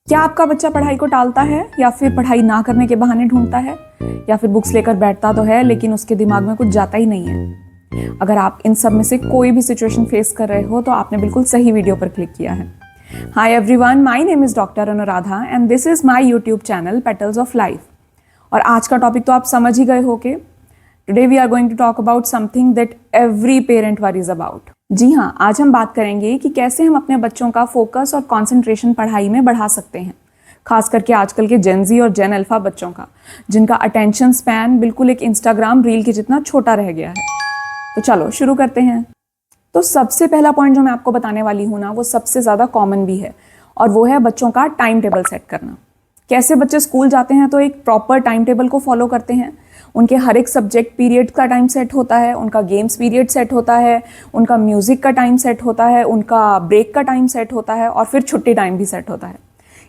क्या आपका बच्चा पढ़ाई को टालता है या फिर पढ़ाई ना करने के बहाने ढूंढता है, या फिर बुक्स लेकर बैठता तो है लेकिन उसके दिमाग में कुछ जाता ही नहीं है? अगर आप इन सब में से कोई भी सिचुएशन फेस कर रहे हो तो आपने बिल्कुल सही वीडियो पर क्लिक किया है। Hi everyone, my name is doctor Anuradha and this is my YouTube channel petals of life. और आज का टॉपिक तो आप समझ ही गए हो कि today we are going to talk about something that every parent worries about. जी हाँ, आज हम बात करेंगे कि कैसे हम अपने बच्चों का फोकस और कंसंट्रेशन पढ़ाई में बढ़ा सकते हैं, खास करके आजकल के जेन जी और जेन अल्फा बच्चों का, जिनका अटेंशन स्पैन बिल्कुल एक इंस्टाग्राम रील के जितना छोटा रह गया है। तो चलो शुरू करते हैं। तो सबसे पहला पॉइंट जो मैं आपको बताने वाली हूँ ना, वो सबसे ज़्यादा कॉमन भी है, और वो है बच्चों का टाइम टेबल सेट करना। कैसे बच्चे स्कूल जाते हैं तो एक प्रॉपर टाइम टेबल को फॉलो करते हैं। उनके हर एक सब्जेक्ट पीरियड का टाइम सेट होता है, उनका गेम्स पीरियड सेट होता है, उनका म्यूज़िक का टाइम सेट होता है, उनका ब्रेक का टाइम सेट होता है, और फिर छुट्टी टाइम भी सेट होता है।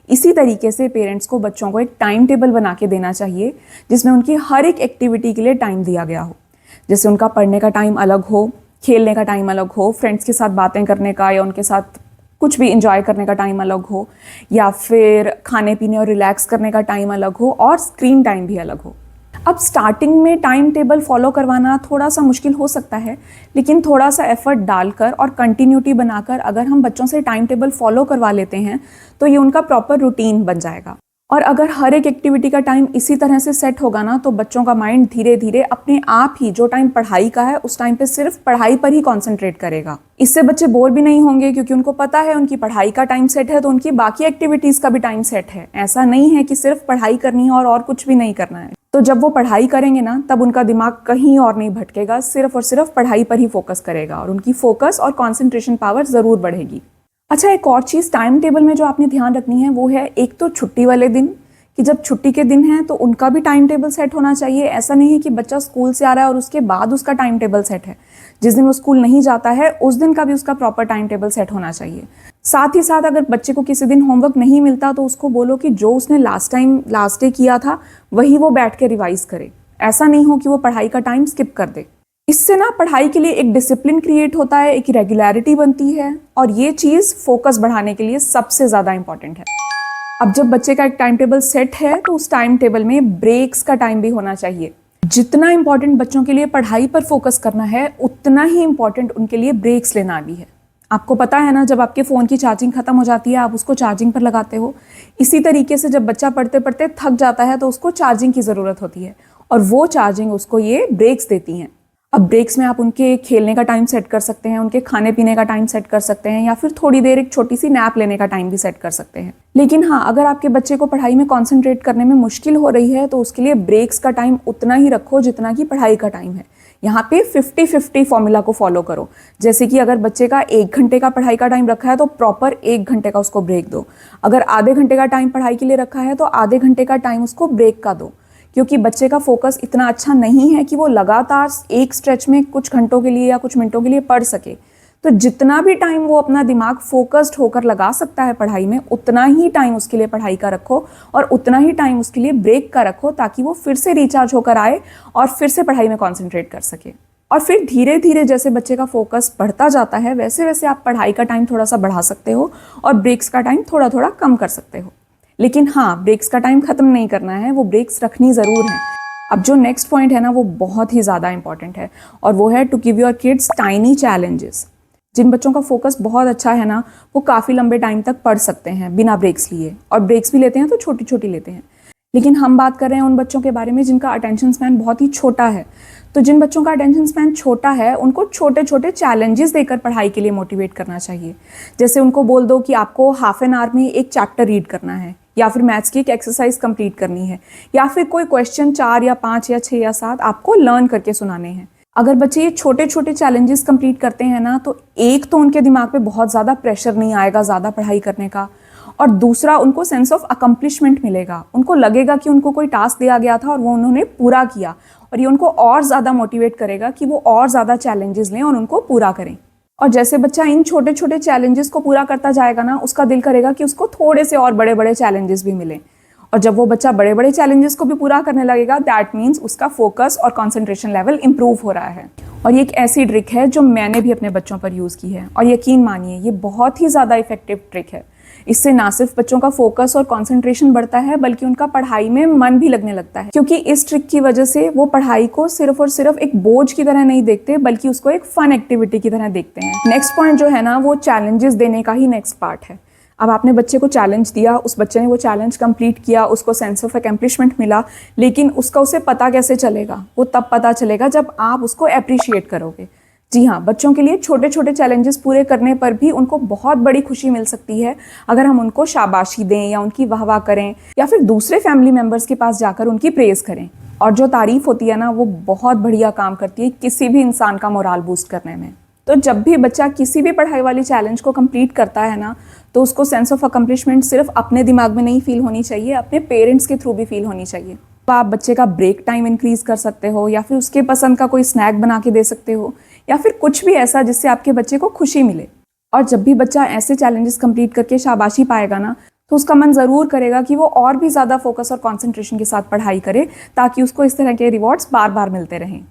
इसी तरीके से पेरेंट्स को बच्चों को एक टाइम टेबल बना के देना चाहिए, जिसमें उनकी हर एक एक्टिविटी के लिए टाइम दिया गया हो। जैसे उनका पढ़ने का टाइम अलग हो, खेलने का टाइम अलग हो, फ्रेंड्स के साथ बातें करने का या उनके साथ कुछ भी इंजॉय करने का टाइम अलग हो, या फिर खाने पीने और रिलैक्स करने का टाइम अलग हो, और स्क्रीन टाइम भी अलग हो। अब स्टार्टिंग में टाइम टेबल फॉलो करवाना थोड़ा सा मुश्किल हो सकता है, लेकिन थोड़ा सा एफर्ट डालकर और कंटिन्यूटी बनाकर अगर हम बच्चों से टाइम टेबल फॉलो करवा लेते हैं तो ये उनका प्रॉपर रूटीन बन जाएगा। और अगर हर एक एक्टिविटी का टाइम इसी तरह से सेट होगा ना, तो बच्चों का माइंड धीरे धीरे अपने आप ही जो टाइम पढ़ाई का है उस टाइम पे सिर्फ पढ़ाई पर ही कॉन्सेंट्रेट करेगा। इससे बच्चे बोर भी नहीं होंगे, क्योंकि उनको पता है उनकी पढ़ाई का टाइम सेट है तो उनकी बाकी एक्टिविटीज़ का भी टाइम सेट है। ऐसा नहीं है कि सिर्फ पढ़ाई करनी है और कुछ भी नहीं करना है। तो जब वो पढ़ाई करेंगे ना, तब उनका दिमाग कहीं और नहीं भटकेगा, सिर्फ और सिर्फ पढ़ाई पर ही फोकस करेगा, और उनकी फोकस और कॉन्सेंट्रेशन पावर ज़रूर बढ़ेगी। अच्छा, एक और चीज़ टाइम टेबल में जो आपने ध्यान रखनी है वो है, एक तो छुट्टी वाले दिन, कि जब छुट्टी के दिन है तो उनका भी टाइम टेबल सेट होना चाहिए। ऐसा नहीं है कि बच्चा स्कूल से आ रहा है और उसके बाद उसका टाइम टेबल सेट है। जिस दिन वो स्कूल नहीं जाता है उस दिन का भी उसका प्रॉपर टाइम टेबल सेट होना चाहिए। साथ ही साथ अगर बच्चे को किसी दिन होमवर्क नहीं मिलता तो उसको बोलो कि जो उसने लास्ट डे किया था वही वो बैठ के रिवाइज करे। ऐसा नहीं हो कि वो पढ़ाई का टाइम स्किप कर दे। इससे ना पढ़ाई के लिए एक डिसिप्लिन क्रिएट होता है, एक रेगुलरिटी बनती है, और ये चीज़ फोकस बढ़ाने के लिए सबसे ज़्यादा इंपॉर्टेंट है। अब जब बच्चे का एक टाइम टेबल सेट है तो उस टाइम टेबल में ब्रेक्स का टाइम भी होना चाहिए। जितना इंपॉर्टेंट बच्चों के लिए पढ़ाई पर फोकस करना है, उतना ही इंपॉर्टेंट उनके लिए ब्रेक्स लेना भी है। आपको पता है ना, जब आपके फ़ोन की चार्जिंग खत्म हो जाती है आप उसको चार्जिंग पर लगाते हो। इसी तरीके से जब बच्चा पढ़ते पढ़ते थक जाता है तो उसको चार्जिंग की ज़रूरत होती है, और वो चार्जिंग उसको ये ब्रेक्स देती हैं। अब ब्रेक्स में आप उनके खेलने का टाइम सेट कर सकते हैं, उनके खाने पीने का टाइम सेट कर सकते हैं, या फिर थोड़ी देर एक छोटी सी नैप लेने का टाइम भी सेट कर सकते हैं। लेकिन हाँ, अगर आपके बच्चे को पढ़ाई में कॉन्सेंट्रेट करने में मुश्किल हो रही है तो उसके लिए ब्रेक्स का टाइम उतना ही रखो जितना कि पढ़ाई का टाइम है। यहाँ पे 50-50 फॉर्मूला को फॉलो करो। जैसे कि अगर बच्चे का 1 घंटे का पढ़ाई का टाइम रखा है तो प्रॉपर 1 घंटे का उसको ब्रेक दो। अगर आधे घंटे का टाइम पढ़ाई के लिए रखा है तो आधे घंटे का टाइम उसको ब्रेक का दो, क्योंकि बच्चे का फोकस इतना अच्छा नहीं है कि वो लगातार एक स्ट्रेच में कुछ घंटों के लिए या कुछ मिनटों के लिए पढ़ सके। तो जितना भी टाइम वो अपना दिमाग फोकस्ड होकर लगा सकता है पढ़ाई में, उतना ही टाइम उसके लिए पढ़ाई का रखो, और उतना ही टाइम उसके लिए ब्रेक का रखो, ताकि वो फिर से रिचार्ज होकर आए और फिर से पढ़ाई में कॉन्सेंट्रेट कर सके। और फिर धीरे धीरे जैसे बच्चे का फोकस बढ़ता जाता है वैसे वैसे आप पढ़ाई का टाइम थोड़ा सा बढ़ा सकते हो और ब्रेक्स का टाइम थोड़ा थोड़ा कम कर सकते हो। लेकिन हाँ, ब्रेक्स का टाइम खत्म नहीं करना है, वो ब्रेक्स रखनी ज़रूर है। अब जो नेक्स्ट पॉइंट है ना, वो बहुत ही ज़्यादा इंपॉर्टेंट है, और वो है to give your kids tiny challenges. जिन बच्चों का फोकस बहुत अच्छा है ना, वो काफ़ी लंबे टाइम तक पढ़ सकते हैं बिना ब्रेक्स लिए, और ब्रेक्स भी लेते हैं तो छोटी छोटी लेते हैं। लेकिन हम बात कर रहे हैं उन बच्चों के बारे में जिनका अटेंशन स्पैन बहुत ही छोटा है। तो जिन बच्चों का अटेंशन स्पैन छोटा है उनको छोटे छोटे चैलेंजेस देकर पढ़ाई के लिए मोटिवेट करना चाहिए। जैसे उनको बोल दो कि आपको हाफ एन आवर में एक चैप्टर रीड करना है, या फिर मैथ्स की एक एक्सरसाइज कंप्लीट करनी है, या फिर कोई क्वेश्चन 4 या 5 या 6 या 7 आपको लर्न करके सुनाने हैं। अगर बच्चे ये छोटे छोटे चैलेंजेस कंप्लीट करते हैं ना, तो एक तो उनके दिमाग पे बहुत ज़्यादा प्रेशर नहीं आएगा ज़्यादा पढ़ाई करने का, और दूसरा उनको सेंस ऑफ अकम्प्लिशमेंट मिलेगा। उनको लगेगा कि उनको कोई टास्क दिया गया था और वो उन्होंने पूरा किया, और ये उनको और ज़्यादा मोटिवेट करेगा कि वो और ज़्यादा चैलेंजेस लें और उनको पूरा करें। और जैसे बच्चा इन छोटे छोटे चैलेंजेस को पूरा करता जाएगा ना, उसका दिल करेगा कि उसको थोड़े से और बड़े बड़े चैलेंजेस भी मिलें। और जब वो बच्चा बड़े बड़े चैलेंजेस को भी पूरा करने लगेगा, दैट मीन्स उसका फोकस और कॉन्सेंट्रेशन लेवल इंप्रूव हो रहा है। और ये एक ऐसी ट्रिक है जो मैंने भी अपने बच्चों पर यूज़ की है, और यकीन मानिए ये बहुत ही ज़्यादा इफेक्टिव ट्रिक है। इससे ना सिर्फ बच्चों का फोकस और कंसंट्रेशन बढ़ता है बल्कि उनका पढ़ाई में मन भी लगने लगता है, क्योंकि इस ट्रिक की वजह से वो पढ़ाई को सिर्फ और सिर्फ एक बोझ की तरह नहीं देखते बल्कि उसको एक फन एक्टिविटी की तरह देखते हैं। नेक्स्ट पॉइंट जो है ना, वो चैलेंजेस देने का ही नेक्स्ट पार्ट है। अब आपने बच्चे को चैलेंज दिया, उस बच्चे ने वो चैलेंज कंप्लीट किया, उसको सेंस ऑफ अकम्प्लिशमेंट मिला, लेकिन उसका उसे पता कैसे चलेगा? वो तब पता चलेगा जब आप उसको अप्रिशिएट करोगे। जी हाँ, बच्चों के लिए छोटे छोटे चैलेंजेस पूरे करने पर भी उनको बहुत बड़ी खुशी मिल सकती है अगर हम उनको शाबाशी दें या उनकी वाहवाह करें या फिर दूसरे फैमिली मेम्बर्स के पास जाकर उनकी प्रेज़ करें। और जो तारीफ होती है ना, वो बहुत बढ़िया काम करती है किसी भी इंसान का मोराल बूस्ट करने में। तो जब भी बच्चा किसी भी पढ़ाई वाली चैलेंज को कंप्लीट करता है ना, तो उसको सेंस ऑफ अकम्प्लिशमेंट सिर्फ अपने दिमाग में नहीं फील होनी चाहिए, अपने पेरेंट्स के थ्रू भी फील होनी चाहिए। तो आप बच्चे का ब्रेक टाइम इंक्रीज कर सकते हो, या फिर उसके पसंद का कोई स्नैक बना के दे सकते हो, या फिर कुछ भी ऐसा जिससे आपके बच्चे को खुशी मिले। और जब भी बच्चा ऐसे चैलेंजेस कंप्लीट करके शाबाशी पाएगा ना, तो उसका मन ज़रूर करेगा कि वो और भी ज़्यादा फोकस और कॉन्सेंट्रेशन के साथ पढ़ाई करे, ताकि उसको इस तरह के रिवॉर्ड्स बार बार मिलते रहें।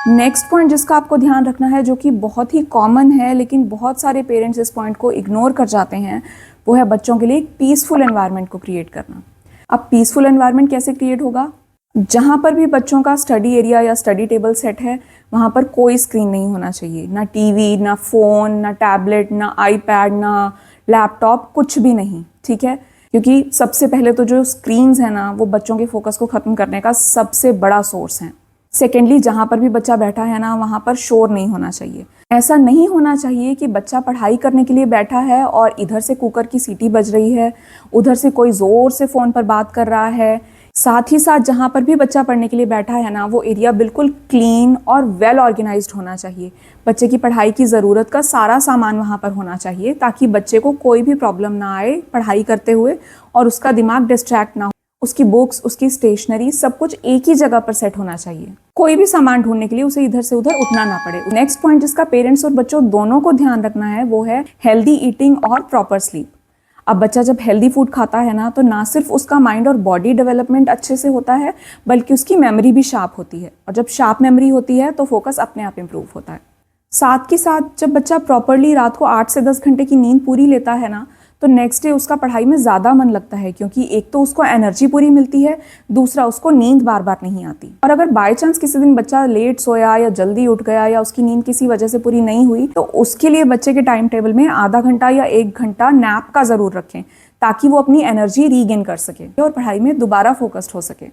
नेक्स्ट पॉइंट जिसका आपको ध्यान रखना है, जो कि बहुत ही कॉमन है लेकिन बहुत सारे पेरेंट्स इस पॉइंट को इग्नोर कर जाते हैं, वो है बच्चों के लिए एक पीसफुल एनवायरनमेंट को क्रिएट करना। अब पीसफुल एनवायरनमेंट कैसे क्रिएट होगा? जहाँ पर भी बच्चों का स्टडी एरिया या स्टडी टेबल सेट है, वहाँ पर कोई स्क्रीन नहीं होना चाहिए, ना टीवी, ना फ़ोन, ना टैबलेट, ना आईपैड, ना लैपटॉप, कुछ भी नहीं, ठीक है? क्योंकि सबसे पहले तो जो स्क्रीन्स हैं ना, वो बच्चों के फोकस को ख़त्म करने का सबसे बड़ा सोर्स है। सेकेंडली, जहाँ पर भी बच्चा बैठा है ना, वहाँ पर शोर नहीं होना चाहिए। ऐसा नहीं होना चाहिए कि बच्चा पढ़ाई करने के लिए बैठा है और इधर से कुकर की सीटी बज रही है, उधर से कोई ज़ोर से फ़ोन पर बात कर रहा है। साथ ही साथ जहाँ पर भी बच्चा पढ़ने के लिए बैठा है ना, वो एरिया बिल्कुल क्लीन और वेल ऑर्गेनाइज्ड होना चाहिए। बच्चे की पढ़ाई की ज़रूरत का सारा सामान वहाँ पर होना चाहिए, ताकि बच्चे को कोई भी प्रॉब्लम ना आए पढ़ाई करते हुए और उसका दिमाग डिस्ट्रैक्ट ना हो। उसकी बुक्स, उसकी स्टेशनरी, सब कुछ एक ही जगह पर सेट होना चाहिए। कोई भी सामान ढूंढने के लिए उसे इधर से उधर उठना ना पड़े। नेक्स्ट पॉइंट जिसका पेरेंट्स और बच्चों दोनों को ध्यान रखना है, वो है हेल्दी ईटिंग और प्रॉपर स्लीप। अब बच्चा जब हेल्दी फूड खाता है ना, तो ना सिर्फ उसका माइंड और बॉडी डेवलपमेंट अच्छे से होता है, बल्कि उसकी मेमोरी भी शार्प होती है। और जब शार्प मेमोरी होती है तो फोकस अपने आप इम्प्रूव होता है। साथ के साथ जब बच्चा प्रॉपरली रात को 8 से 10 घंटे की नींद पूरी लेता है ना, तो नेक्स्ट डे उसका पढ़ाई में ज़्यादा मन लगता है, क्योंकि एक तो उसको एनर्जी पूरी मिलती है, दूसरा उसको नींद बार बार नहीं आती। और अगर बाय चांस किसी दिन बच्चा लेट सोया या जल्दी उठ गया या उसकी नींद किसी वजह से पूरी नहीं हुई, तो उसके लिए बच्चे के टाइम टेबल में आधा घंटा या 1 घंटा नैप का ज़रूर रखें, ताकि वो अपनी एनर्जी रीगेन कर सके और पढ़ाई में दोबारा फोकस्ड हो सके।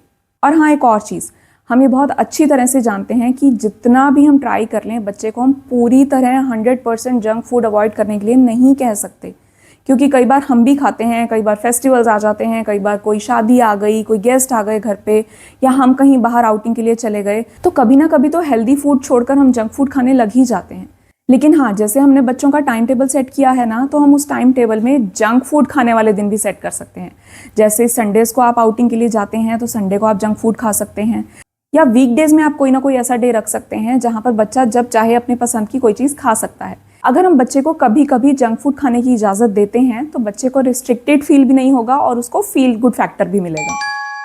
और हाँ, एक और चीज़, हम ये बहुत अच्छी तरह से जानते हैं कि जितना भी हम ट्राई कर लें, बच्चे को हम पूरी तरह 100% जंक फूड अवॉइड करने के लिए नहीं कह सकते, क्योंकि कई बार हम भी खाते हैं, कई बार फेस्टिवल्स आ जाते हैं, कई बार कोई शादी आ गई, कोई गेस्ट आ गए घर पे, या हम कहीं बाहर आउटिंग के लिए चले गए, तो कभी ना कभी तो हेल्दी फूड छोड़कर हम जंक फूड खाने लग ही जाते हैं। लेकिन हाँ, जैसे हमने बच्चों का टाइम टेबल सेट किया है ना, तो हम उस टाइम टेबल में जंक फूड खाने वाले दिन भी सेट कर सकते हैं। जैसे संडेज़ को आप आउटिंग के लिए जाते हैं, तो संडे को आप जंक फूड खा सकते हैं, या वीकडेज में आप कोई ना कोई ऐसा डे रख सकते हैं जहाँ पर बच्चा जब चाहे अपने पसंद की कोई चीज़ खा सकता है। अगर हम बच्चे को कभी कभी जंक फूड खाने की इजाज़त देते हैं, तो बच्चे को रिस्ट्रिक्टेड फील भी नहीं होगा और उसको फील गुड फैक्टर भी मिलेगा।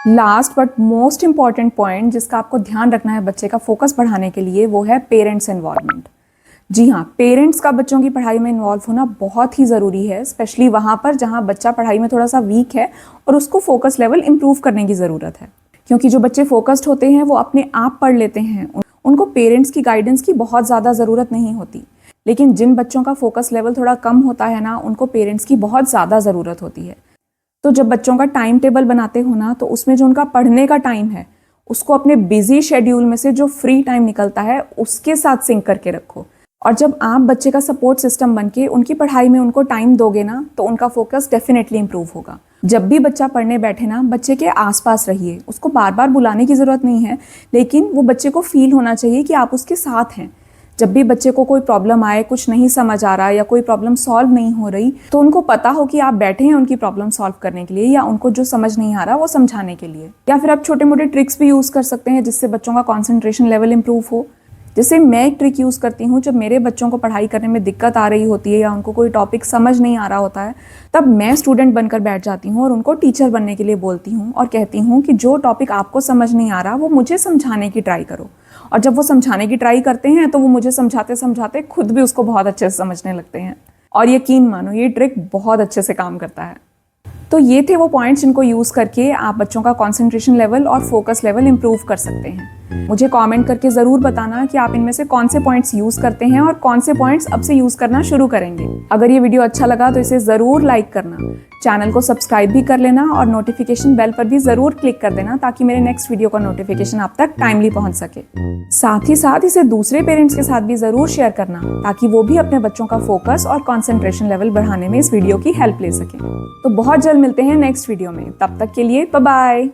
Last but most important point जिसका आपको ध्यान रखना है बच्चे का फोकस बढ़ाने के लिए, वो है पेरेंट्स इन्वॉल्वमेंट। जी हाँ, पेरेंट्स का बच्चों की पढ़ाई में इन्वॉल्व होना बहुत ही ज़रूरी है, स्पेशली वहाँ पर जहाँ बच्चा पढ़ाई में थोड़ा सा वीक है और उसको फोकस लेवल इम्प्रूव करने की ज़रूरत है। क्योंकि जो बच्चे फोकस्ड होते हैं वो अपने आप पढ़ लेते हैं, उनको पेरेंट्स की गाइडेंस की बहुत ज़्यादा ज़रूरत नहीं होती। लेकिन जिन बच्चों का फोकस लेवल थोड़ा कम होता है ना, उनको पेरेंट्स की बहुत ज़्यादा ज़रूरत होती है। तो जब बच्चों का टाइम टेबल बनाते हो ना, तो उसमें जो उनका पढ़ने का टाइम है, उसको अपने बिजी शेड्यूल में से जो फ्री टाइम निकलता है उसके साथ सिंक करके रखो। और जब आप बच्चे का सपोर्ट सिस्टम बन के उनकी पढ़ाई में उनको टाइम दोगे ना, तो उनका फोकस डेफिनेटली इंप्रूव होगा। जब भी बच्चा पढ़ने बैठे ना, बच्चे के आसपास रहिए, उसको बार बार बुलाने की ज़रूरत नहीं है, लेकिन वो बच्चे को फील होना चाहिए कि आप उसके साथ हैं। जब भी बच्चे को कोई प्रॉब्लम आए, कुछ नहीं समझ आ रहा या कोई प्रॉब्लम सॉल्व नहीं हो रही, तो उनको पता हो कि आप बैठे हैं उनकी प्रॉब्लम सॉल्व करने के लिए, या उनको जो समझ नहीं आ रहा वो समझाने के लिए। या फिर आप छोटे मोटे ट्रिक्स भी यूज़ कर सकते हैं जिससे बच्चों का कॉन्सेंट्रेशन लेवल इंप्रूव हो। जैसे मैं एक ट्रिक यूज़ करती हूँ, जब मेरे बच्चों को पढ़ाई करने में दिक्कत आ रही होती है या उनको कोई टॉपिक समझ नहीं आ रहा होता है, तब मैं स्टूडेंट बनकर बैठ जाती हूँ और उनको टीचर बनने के लिए बोलती हूँ और कहती हूँ कि जो टॉपिक आपको समझ नहीं आ रहा वो मुझे समझाने की ट्राई करो। और जब वो समझाने की ट्राई करते हैं तो वो मुझे समझाते समझाते खुद भी उसको बहुत अच्छे से समझने लगते हैं। और यकीन मानो ये ट्रिक बहुत अच्छे से काम करता है। तो ये थे वो पॉइंट्स जिनको यूज़ करके आप बच्चों का कंसंट्रेशन लेवल और फोकस लेवल इंप्रूव कर सकते हैं। मुझे कमेंट करके ज़रूर बताना कि आप इनमें से कौन से पॉइंट्स यूज़ करते हैं और कौन से पॉइंट्स अब से यूज़ करना शुरू करेंगे। अगर ये वीडियो अच्छा लगा तो इसे ज़रूर लाइक करना, चैनल को सब्सक्राइब भी कर लेना और नोटिफिकेशन बेल पर भी ज़रूर क्लिक कर देना ताकि मेरे नेक्स्ट वीडियो का नोटिफिकेशन आप तक टाइमली पहुंच सके। साथ ही साथ इसे दूसरे पेरेंट्स के साथ भी ज़रूर शेयर करना ताकि वो भी अपने बच्चों का फोकस और कॉन्सेंट्रेशन लेवल बढ़ाने में इस वीडियो की हेल्प ले सकें। तो बहुत जल्द मिलते हैं नेक्स्ट वीडियो में, तब तक के लिए बाय बाय।